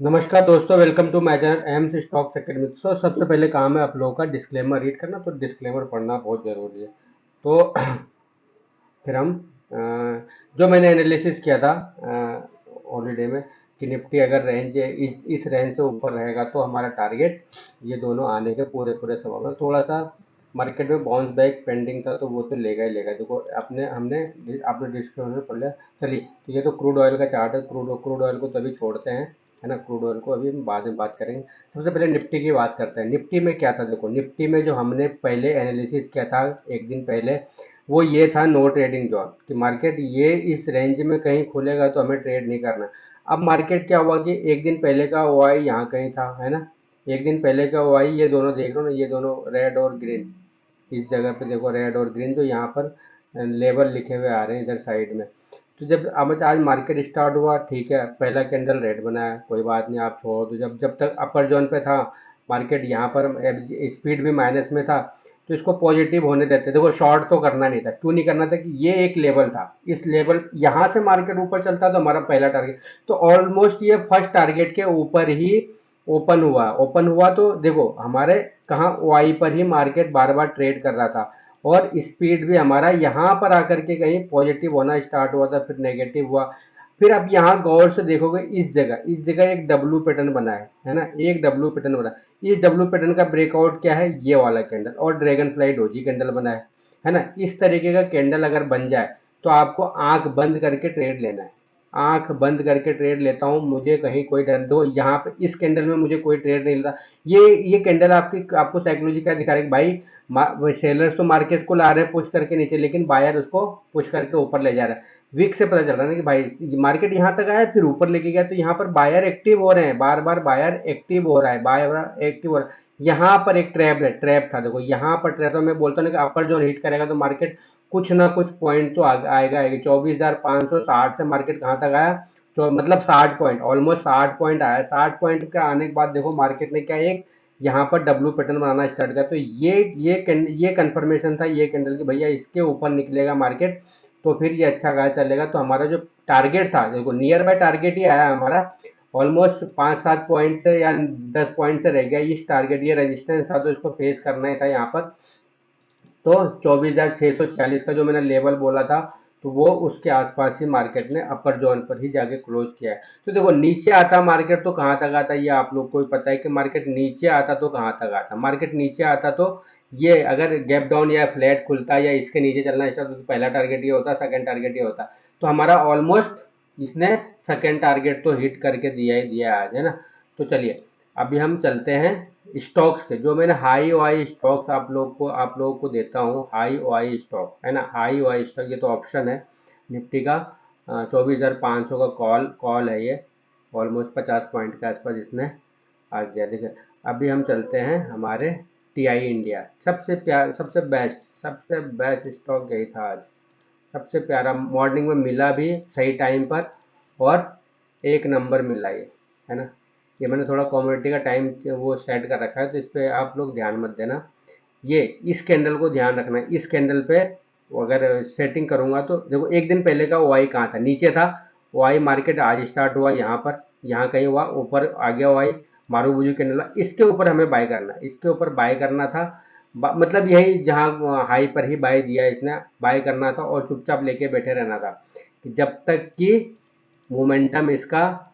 नमस्कार दोस्तों, welcome to my channel Aims Stocks Academy. सबसे पहले काम है आप लोगों का डिस्क्लेमर रीड करना, तो डिस्क्लेमर पढ़ना बहुत ज़रूरी है। तो फिर हम अ, जो मैंने एनालिसिस किया था हॉलीडे में कि निफ्टी अगर रेंज इस रेंज से ऊपर रहेगा तो हमारा टारगेट ये दोनों आने के पूरे पूरे संभव है। थोड़ा सा मार्केट में बाउंस बैक पेंडिंग था, तो वो तो लेगा ही लेगा। देखो अपने हमने आपने डिस्क्लेमर पढ़ लिया। चलिए, तो ये तो क्रूड ऑयल का चार्ट है। क्रूड ऑयल को तभी छोड़ते हैं, है ना। क्रूड ऑयल को अभी हम बाद में बात करेंगे। सबसे पहले निफ्टी की बात करते हैं। निफ्टी में क्या था, देखो निफ्टी में जो हमने पहले एनालिसिस किया था एक दिन पहले, वो ये था नो ट्रेडिंग जोन कि मार्केट ये इस रेंज में कहीं खुलेगा तो हमें ट्रेड नहीं करना। अब मार्केट क्या हुआ कि एक दिन पहले का ओआई यहाँ कहीं था, है ना। एक दिन पहले का ओआई ये दोनों देख रहे हो ना, ये दोनों रेड और ग्रीन, इस जगह पे देखो रेड और ग्रीन जो यहाँ पर लेवल लिखे हुए आ रहे हैं इधर साइड में। तो जब अब आज मार्केट स्टार्ट हुआ, ठीक है, पहला कैंडल रेड बनाया, कोई बात नहीं, आप छोड़ दो। जब जब तक अपर जोन पे था मार्केट, यहाँ पर स्पीड भी माइनस में था, तो इसको पॉजिटिव होने देते। देखो शॉर्ट तो करना नहीं था। क्यों नहीं करना था कि ये एक लेवल था, इस लेवल यहाँ से मार्केट ऊपर चलता तो हमारा पहला टारगेट, तो ऑलमोस्ट ये फर्स्ट टारगेट के ऊपर ही ओपन हुआ तो देखो हमारे कहाँ वाई पर ही मार्केट बार बार ट्रेड कर रहा था, और स्पीड भी हमारा यहाँ पर आकर के कहीं पॉजिटिव होना स्टार्ट हुआ था, फिर नेगेटिव हुआ। फिर अब यहाँ गौर से देखोगे, इस जगह एक डब्लू पैटर्न बना है ना, एक डब्लू पैटर्न बना है। इस डब्लू पैटर्न का ब्रेकआउट क्या है, ये वाला कैंडल, और ड्रैगन फ्लाई डोजी कैंडल बना है ना। इस तरीके का कैंडल अगर बन जाए तो आपको आंख बंद करके ट्रेड लेना है। आंख बंद करके ट्रेड लेता हूँ, मुझे कहीं कोई डर दो, यहाँ पे इस कैंडल में मुझे कोई ट्रेड नहीं लेता। ये कैंडल आपको साइकोलॉजी क्या दिखा रही है भाई, सेलर्स तो मार्केट को ला रहे हैं पुश करके नीचे, लेकिन बायर उसको पुश करके ऊपर ले जा रहा है। वीक से पता चल रहा है ना कि भाई मार्केट यहाँ तक आया फिर ऊपर लेके गया, तो यहाँ पर बायर एक्टिव हो रहे हैं, बार बार बायर एक्टिव हो रहा है, बायर एक्टिव हो रहा है। यहाँ पर एक ट्रैप था, देखो यहाँ पर ट्रैप था। मैं बोलता हूँ ना कि अपर जोन हिट करेगा तो मार्केट कुछ ना कुछ पॉइंट तो आएगा 24,560 से मार्केट कहाँ तक आया, तो मतलब 60 पॉइंट, ऑलमोस्ट 60 पॉइंट आया। 60 पॉइंट का आने के बाद देखो मार्केट ने क्या एक यहाँ पर डब्लू पैटर्न बनाना स्टार्ट किया। तो ये कंफर्मेशन था ये कैंडल की, भैया इसके ऊपर निकलेगा मार्केट तो फिर ये अच्छा खासा चलेगा। तो हमारा जो टारगेट था, देखो नियर बाय टारगेट ही आया हमारा, ऑलमोस्ट 5-7 पॉइंट से या 10 पॉइंट से रह गया इस टारगेट। ये रेजिस्टेंस था तो इसको फेस करना ही था यहाँ पर। तो 24,640 का जो मैंने लेवल बोला था, तो वो उसके आसपास ही मार्केट ने अपर जोन पर ही जाके क्लोज किया है। तो देखो नीचे आता मार्केट तो कहाँ तक आता, ये आप लोग को भी पता है कि मार्केट नीचे आता तो कहाँ तक आता। मार्केट नीचे आता तो ये अगर गैप डाउन या फ्लैट खुलता या इसके नीचे चलना स्टार्ट, तो पहला टारगेट ये होता, सेकंड टारगेट ये होता। तो हमारा ऑलमोस्ट इसने सेकंड टारगेट तो हिट करके दिया ही दिया आज, है ना। तो चलिए अभी हम चलते हैं स्टॉक्स के। जो मैंने हाई ओआई स्टॉक्स आप लोगों को देता हूँ, हाई ओआई स्टॉक, है ना, हाई ओआई स्टॉक, ये तो ऑप्शन है निफ्टी का। 24,500 का कॉल है ये, ऑलमोस्ट 50 पॉइंट के आसपास इसने आ गया। देखिए अभी हम चलते हैं हमारे टीआई इंडिया, सबसे बेस्ट स्टॉक यही था आज। सबसे प्यारा, मॉर्निंग में मिला भी सही टाइम पर, और एक नंबर मिला ये, है ना। ये मैंने थोड़ा कम्युनिटी का टाइम वो सेट कर रखा है, तो इस पर आप लोग ध्यान मत देना। ये इस कैंडल को ध्यान रखना है, इस कैंडल पे अगर सेटिंग करूंगा तो देखो एक दिन पहले का वाई कहाँ था, नीचे था। वाई मार्केट आज स्टार्ट हुआ यहाँ पर, यहाँ कहीं हुआ, ऊपर आ गया वाई, मारूबुजू कैंडल, इसके ऊपर हमें बाय करना, इसके ऊपर बाय करना था। मतलब यही जहाँ हाई पर ही बाय दिया इसने, बाय करना था और चुपचाप लेके बैठे रहना था कि जब तक कि मोमेंटम इसका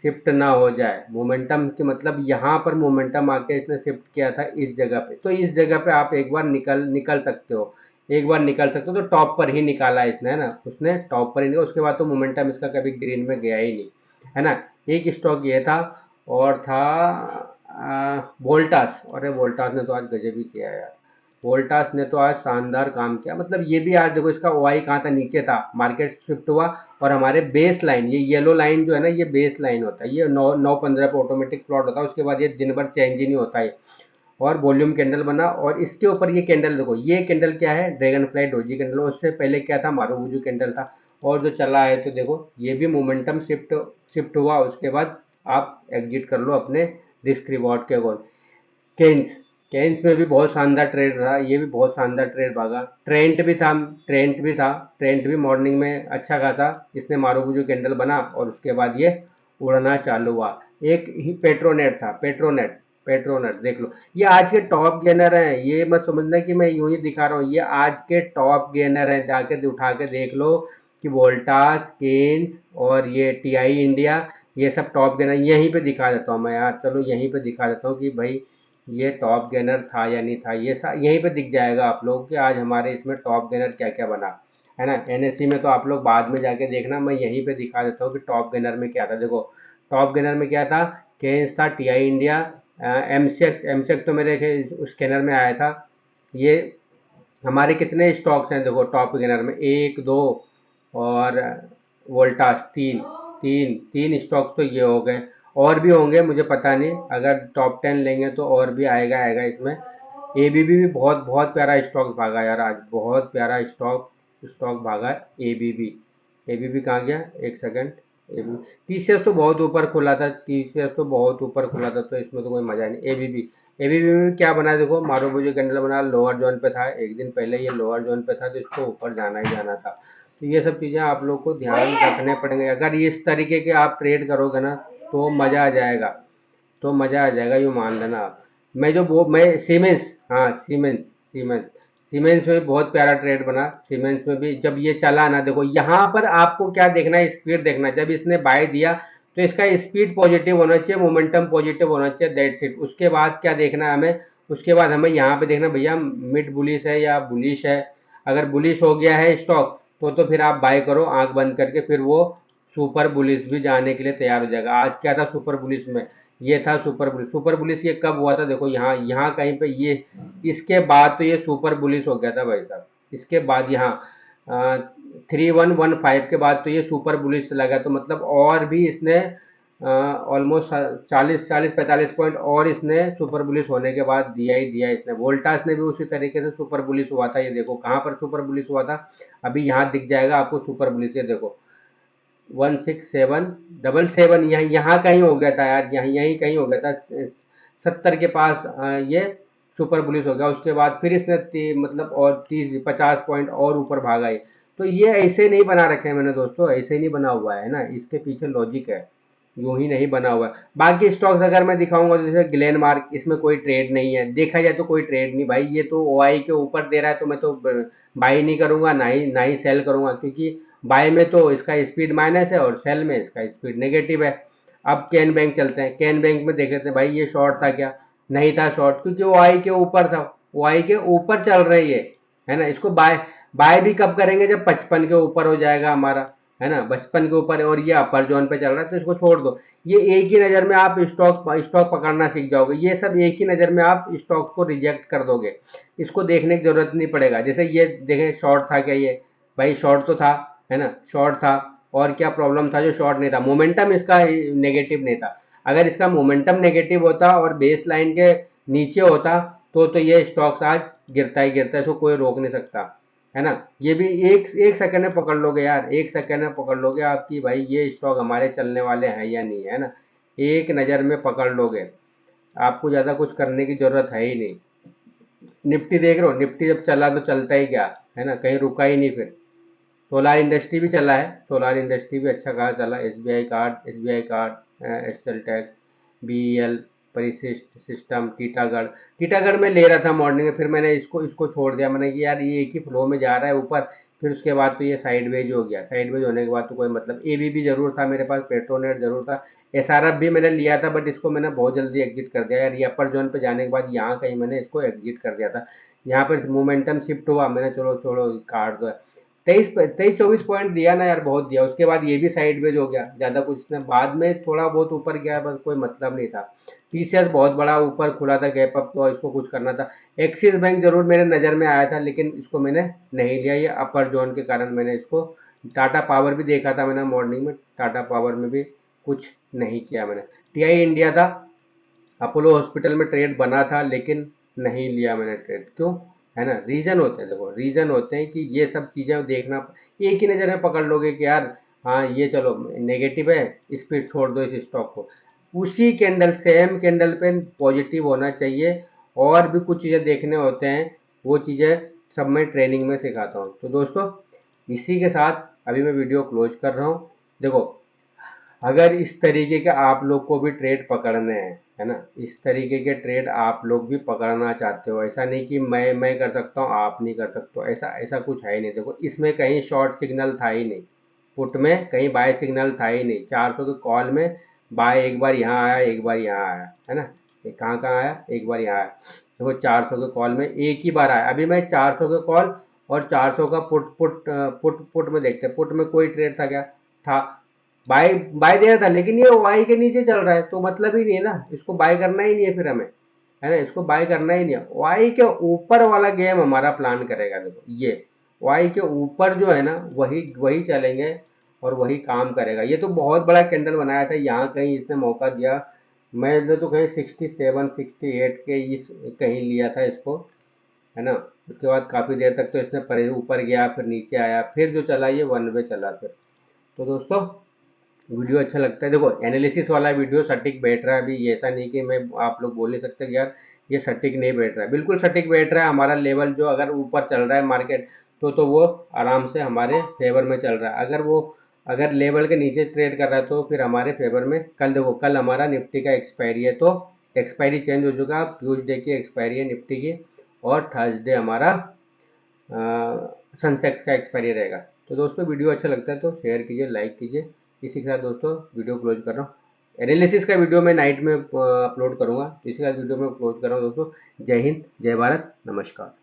शिफ्ट ना हो जाए। मोमेंटम की मतलब यहाँ पर मोमेंटम आके इसने शिफ्ट किया था इस जगह पे, तो इस जगह पे आप एक बार निकल निकल सकते हो, एक बार निकल सकते हो। तो टॉप पर ही निकाला इसने, है ना, उसने टॉप पर ही निकाला। उसके बाद तो मोमेंटम इसका कभी ग्रीन में गया ही नहीं, है ना। एक स्टॉक ये था, और था वोल्टास। अरे वोल्टास ने तो आज गजब ही किया यार, वोल्टास ने तो आज शानदार काम किया। मतलब ये भी आज देखो इसका ओआई कहाँ था, नीचे था, मार्केट शिफ्ट हुआ, और हमारे बेस लाइन, ये येलो लाइन जो है ना, ये बेस लाइन होता है, ये 9-9-15 पे ऑटोमेटिक प्लॉट होता है, उसके बाद ये दिन भर चेंज ही नहीं होता है। और वॉल्यूम कैंडल बना, और इसके ऊपर ये कैंडल देखो, ये कैंडल क्या है, ड्रैगन फ्लाई डोजी कैंडल। उससे पहले क्या था, मारूबुजू कैंडल था, और जो चला है तो देखो ये भी मोमेंटम शिफ्ट शिफ्ट हुआ। उसके बाद आप एग्जिट कर लो अपने रिस्क रिवॉर्ड के अकॉर्डिंग। केन्स, केन्स में भी बहुत शानदार ट्रेड रहा, ये भी बहुत शानदार ट्रेड भागा। ट्रेंट भी मॉर्निंग में अच्छा खासा इसने मारूबुजू कैंडल बना, और उसके बाद ये उड़ना चालू हुआ। एक ही पेट्रोनेट था, पेट्रोनेट, पेट्रोनेट देख लो। ये आज के टॉप गेनर हैं, ये मत समझना कि मैं यूं ही दिखा रहा हूँ, ये आज के टॉप गेनर हैं, जाके उठा के देख लो कि वोल्टास, केन्स और ये टीआई इंडिया, ये सब टॉप गेनर। यहीं पे दिखा देता हूँ मैं यार, चलो यहीं पे दिखा देता हूँ कि भाई ये टॉप गेनर था या नहीं था। ये यहीं पे दिख जाएगा आप लोग कि आज हमारे इसमें टॉप गेनर क्या क्या बना, है ना। एनएससी में तो आप लोग बाद में जाके देखना, मैं यहीं पे दिखा देता हूँ कि टॉप गेनर में क्या था। देखो टॉप गेनर में क्या था, केन्स था, टीआई इंडिया, एमसेक, एमसेक तो मेरे स्कैनर में आया था। ये हमारे कितने स्टॉक्स हैं देखो टॉप गेनर में, एक दो और वोल्टास, तीन, तीन तीन स्टॉक्स तो ये हो गए। और भी होंगे मुझे पता नहीं, अगर टॉप 10 लेंगे तो और भी आएगा आएगा इसमें। एबीबी भी बहुत बहुत प्यारा स्टॉक भागा यार आज, बहुत प्यारा स्टॉक स्टॉक भागा एबीबी। एबीबी कहाँ गया, एक सेकंड। एबीबी टीसीएस तो बहुत ऊपर खुला था, टीसीएस तो बहुत ऊपर खुला था, तो इसमें तो कोई मजा नहीं। एबीबी, एबीबी में क्या बना देखो, मारूबुजी कैंडल बना, लोअर जोन पे था, एक दिन पहले ये लोअर जोन पे था, तो इसको ऊपर जाना ही जाना था। तो ये सब चीज़ें आप लोग को ध्यान रखने पड़ेंगे, अगर इस तरीके के आप ट्रेड करोगे ना तो मज़ा आ जाएगा, तो मज़ा आ जाएगा, यूँ मान लेना आप। मैं जो वो मैं सीमेंस, हाँ सीमेंस, सीमेंस, सीमेंस में बहुत प्यारा ट्रेड बना। सीमेंस में भी जब ये चला ना, देखो यहाँ पर आपको क्या देखना है, स्पीड देखना है। जब इसने बाय दिया तो इसका स्पीड पॉजिटिव होना चाहिए, मोमेंटम पॉजिटिव होना चाहिए, दैट्स इट। उसके बाद क्या देखना है हमें, उसके बाद हमें यहाँ पे देखना भैया मिड बुलिश है या बुलिश है। अगर बुलिश हो गया है स्टॉक तो फिर आप बाय करो आंख बंद करके, फिर वो सुपर बुलिश भी जाने के लिए तैयार हो जाएगा। आज क्या था सुपर बुलिश में, ये था सुपर बुलिश। सुपर बुलिश ये कब हुआ था देखो, यहाँ यहाँ कहीं पे ये, इसके बाद तो ये सुपर बुलिश हो गया था भाई साहब। इसके बाद यहाँ 3115 के बाद तो ये सुपर बुलिश चला गया, तो मतलब और भी इसने ऑलमोस्ट 40 40 45 पॉइंट और इसने सुपर बुलिश होने के बाद दिया ही दिया इसने। वोल्टास ने भी उसी तरीके से सुपर बुलिश हुआ था, ये देखो कहाँ पर सुपर बुलिश हुआ था, अभी यहाँ दिख जाएगा आपको सुपर बुलिश, ये देखो 16777, यहाँ कहीं हो गया था यार, यहीं कहीं हो गया था, 70 के पास ये सुपर बुलिश हो गया। उसके बाद फिर इसने मतलब और 30 50 पॉइंट और ऊपर भागा है। तो ये ऐसे नहीं बना रखे हैं मैंने दोस्तों, ऐसे नहीं बना हुआ है ना, इसके पीछे लॉजिक है, यूं ही नहीं बना हुआ है। बाकी स्टॉक्स अगर मैं दिखाऊंगा, जैसे ग्लेन मार्क, इसमें कोई ट्रेड नहीं है, देखा जाए तो कोई ट्रेड नहीं भाई, ये तो ओआई के ऊपर दे रहा है, तो मैं तो बाई नहीं करूंगा, ना ही सेल करूंगा, क्योंकि बाय में तो इसका स्पीड माइनस है और सेल में इसका स्पीड नेगेटिव है। अब कैन बैंक चलते हैं, कैन बैंक में देख लेते हैं भाई, ये शॉर्ट था क्या, नहीं था शॉर्ट, क्योंकि वो आई के ऊपर था, वो आई के ऊपर चल रही है ना। इसको बाय बाय भी कब करेंगे, जब 55 के ऊपर हो जाएगा हमारा, है ना, 55 के ऊपर, और ये अपर जोन पे चल रहा है, तो इसको छोड़ दो। ये एक ही नज़र में आप स्टॉक स्टॉक पकड़ना सीख जाओगे, ये सब एक ही नज़र में आप स्टॉक को रिजेक्ट कर दोगे, इसको देखने की जरूरत नहीं पड़ेगा। जैसे ये देखें शॉर्ट था क्या, ये भाई शॉर्ट तो था, है ना, शॉर्ट था। और क्या प्रॉब्लम था जो शॉर्ट नहीं था, मोमेंटम इसका नेगेटिव नहीं था। अगर इसका मोमेंटम नेगेटिव होता और बेस लाइन के नीचे होता तो ये स्टॉक्स आज गिरता ही गिरता है, इसको कोई रोक नहीं सकता, है ना। ये भी एक एक सेकंड में पकड़ लोगे यार, एक सेकंड में पकड़ लोगे आपकी, भाई ये स्टॉक हमारे चलने वाले हैं या नहीं, है ना, एक नज़र में पकड़ लोगे, आपको ज़्यादा कुछ करने की ज़रूरत है ही नहीं। निफ्टी देख रहे हो, निफ्टी जब चला तो चलता ही क्या, है ना, कहीं रुका ही नहीं। फिर सोलार इंडस्ट्री भी चला है, सोलार इंडस्ट्री भी अच्छा खासा चला, SBI card, SL tech, BEL, परिशिष्ट सिस्टम, टीटागढ़। टीटागढ़ में ले रहा था मॉर्निंग में, फिर मैंने इसको इसको छोड़ दिया, मैंने कि यार ये एक ही फ्लो में जा रहा है ऊपर, फिर उसके बाद तो ये साइडवेज हो गया, साइडवेज होने के बाद तो कोई मतलब। एबीबी जरूर था मेरे पास, पेट्रोनेट जरूर था, एसआरएफ भी मैंने लिया था, बट इसको मैंने बहुत जल्दी एग्जिट कर दिया यार, ये अपर जोन पे जाने के बाद यहाँ कहीं मैंने इसको एग्जिट कर दिया था। यहाँ पर मोमेंटम शिफ्ट हुआ, मैंने चलो छोड़ो काट दो। 23 24 पॉइंट दिया ना यार, बहुत दिया। उसके बाद ये भी साइडवेज हो गया, ज़्यादा कुछ इसने बाद में थोड़ा बहुत ऊपर गया, बस कोई मतलब नहीं था। टीसीएस बहुत बड़ा ऊपर खुला था गैप अप, तो इसको कुछ करना था। एक्सिस बैंक जरूर मेरे नज़र में आया था, लेकिन इसको मैंने नहीं लिया, ये अपर जोन के कारण मैंने इसको। टाटा पावर भी देखा था मैंने मॉर्निंग में, टाटा पावर में भी कुछ नहीं किया मैंने। टीआई इंडिया था, अपोलो हॉस्पिटल में ट्रेड बना था, लेकिन नहीं लिया मैंने ट्रेड, क्यों, है ना, रीजन होते हैं, देखो रीजन होते हैं कि ये सब चीज़ें देखना, एक ही नज़र में पकड़ लोगे कि यार हाँ ये चलो नेगेटिव है, इस पर छोड़ दो इस स्टॉक को, उसी कैंडल सेम कैंडल पे पॉजिटिव होना चाहिए। और भी कुछ चीज़ें देखने होते हैं, वो चीज़ें सब मैं ट्रेनिंग में सिखाता हूँ। तो दोस्तों इसी के साथ अभी मैं वीडियो क्लोज कर रहा हूँ। देखो अगर इस तरीके के आप लोग को भी ट्रेड पकड़ने हैं, है ना, इस तरीके के ट्रेड आप लोग भी पकड़ना चाहते हो, ऐसा नहीं कि मैं कर सकता हूँ आप नहीं कर सकते हो, ऐसा ऐसा कुछ है ही नहीं। देखो इसमें कहीं शॉर्ट सिग्नल था ही नहीं, पुट में कहीं बाय सिग्नल था ही नहीं। 400 के कॉल में बाय एक बार यहाँ आया, एक बार यहाँ आया, है ना, ये कहाँ कहाँ आया, एक बार यहाँ आया। देखो 400 के कॉल में एक ही बार आया। अभी मैं 400 के कॉल और 400 का पुट में देखते हैं, पुट में कोई ट्रेड था क्या, था, बाय बाय दे रहा था, लेकिन ये वाई के नीचे चल रहा है तो मतलब ही नहीं है ना, इसको बाय करना ही नहीं है फिर हमें, है ना, इसको बाय करना ही नहीं है। वाई के ऊपर वाला गेम हमारा प्लान करेगा। देखो ये वाई के ऊपर जो है ना, वही वही चलेंगे और वही काम करेगा। ये तो बहुत बड़ा कैंडल बनाया था, यहाँ कहीं इसने मौका दिया, मैंने तो कहीं 67 68 के इस कहीं लिया था इसको, है ना। उसके बाद काफ़ी देर तक तो इसने परे ऊपर गया, फिर नीचे आया, फिर जो चला ये वन वे चला फिर। तो दोस्तों वीडियो अच्छा लगता है, देखो एनालिसिस वाला वीडियो सटीक बैठ रहा है। अभी ये ऐसा नहीं कि मैं आप लोग बोल नहीं सकते कि यार ये सटीक नहीं बैठ रहा है, बिल्कुल सटीक बैठ रहा है। हमारा लेवल जो अगर ऊपर चल रहा है मार्केट तो वो आराम से हमारे फेवर में चल रहा है। अगर वो अगर लेवल के नीचे ट्रेड कर रहा है तो फिर हमारे फेवर में। कल देखो, कल हमारा निफ्टी का एक्सपायरी है, तो एक्सपायरी चेंज हो चुका है, ट्यूजडे की एक्सपायरी है निफ्टी की, और थर्सडे हमारा सनसेक्स का एक्सपायरी रहेगा। तो दोस्तों वीडियो अच्छा लगता है तो शेयर कीजिए, लाइक कीजिए। इसी के साथ दोस्तों वीडियो क्लोज कर रहा हूँ। एनालिसिस का वीडियो मैं नाइट में अपलोड करूँगा, इसी के साथ वीडियो में क्लोज कर रहा हूँ दोस्तों। जय हिंद, जय भारत, नमस्कार।